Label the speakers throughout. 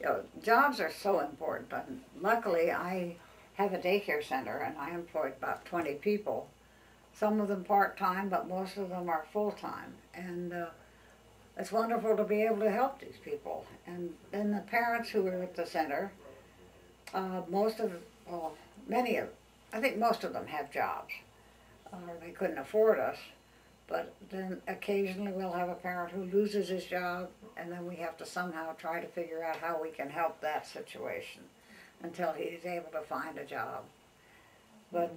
Speaker 1: You know, jobs are so important, and luckily I have a daycare center and I employed about 20 people. Some of them part-time, but most of them are full-time. And it's wonderful to be able to help these people. And then the parents who are at the center, most of, well, many of, I think most of them have jobs, or they couldn't afford us. But then occasionally we'll have a parent who loses his job, and then we have to somehow try to figure out how we can help that situation until he's able to find a job. But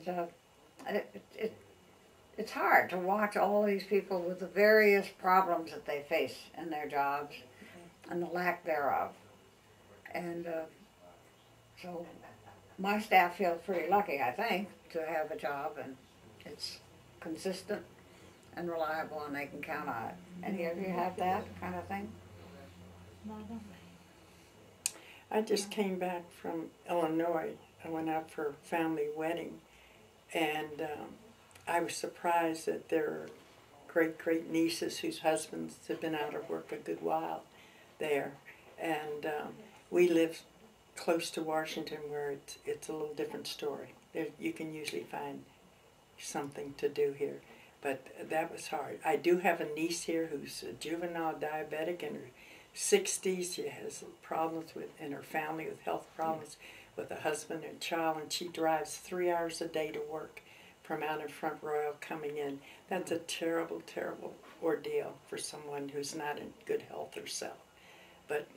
Speaker 1: it's hard to watch all these people with the various problems that they face in their jobs and the lack thereof. And so my staff feels pretty lucky, I think, to have a job, and it's consistent and reliable, and they can count on it. Any of you have that kind of thing?
Speaker 2: I just came back from Illinois. I went out for a family wedding, and I was surprised that there are great nieces whose husbands have been out of work a good while there. And we live close to Washington, where it's a little different story. You can usually find something to do here. But that was hard. I do have a niece here who's a juvenile diabetic in her 60s. She has problems in her family with health problems with a husband and child, and she drives 3 hours a day to work from out in Front Royal coming in. That's a terrible, terrible ordeal for someone who's not in good health herself. But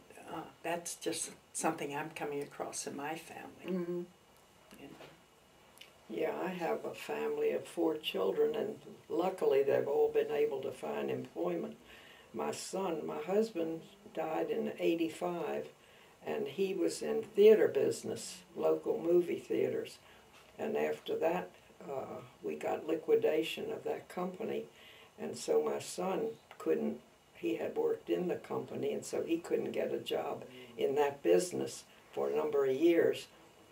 Speaker 2: that's just something I'm coming across in my family.
Speaker 1: Mm-hmm.
Speaker 2: You know.
Speaker 3: Yeah, I have a family of 4 children, and luckily they've all been able to find employment. My husband died in '85, and he was in theater business, local movie theaters. And after that, we got liquidation of that company, and so my son he had worked in the company, and so he couldn't get a job in that business for a number of years.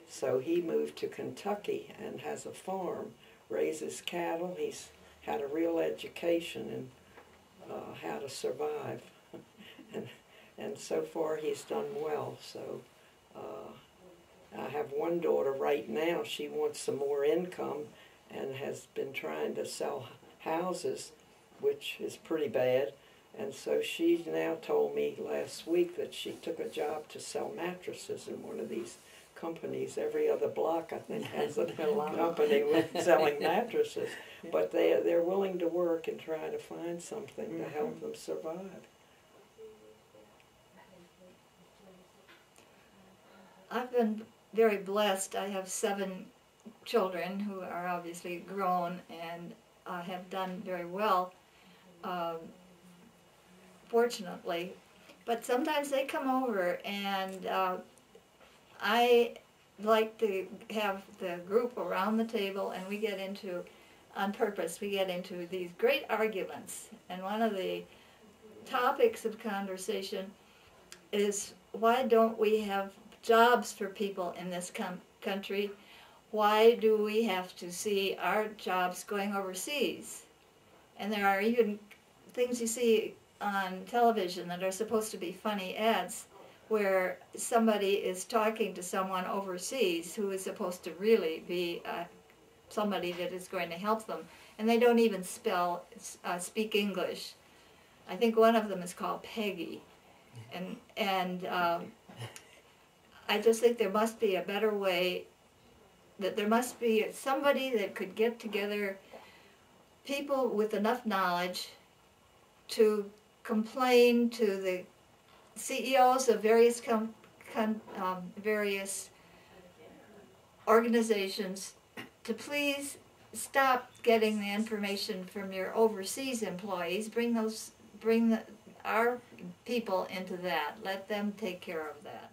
Speaker 3: So he moved to Kentucky and has a farm, raises cattle. He's had a real education in how to survive. and so far he's done well. So I have one daughter right now. She wants some more income and has been trying to sell houses, which is pretty bad. And so she now told me last week that she took a job to sell mattresses in one of these companies. Every other block, I think, has a company with selling mattresses. But they're willing to work and try to find something to help them survive.
Speaker 4: I've been very blessed. I have 7 children who are obviously grown and have done very well, fortunately. But sometimes they come over, and I like to have the group around the table, and we get into, on purpose, we get into these great arguments. And one of the topics of conversation is, why don't we have jobs for people in this country? Why do we have to see our jobs going overseas? And there are even things you see on television that are supposed to be funny ads, where somebody is talking to someone overseas who is supposed to really be somebody that is going to help them, and they don't even speak English. I think one of them is called Peggy, and I just think there must be a better way, that there must be somebody that could get together people with enough knowledge to complain to the CEOs of various various organizations to please stop getting the information from your overseas employees. Bring our people into that. Let them take care of that.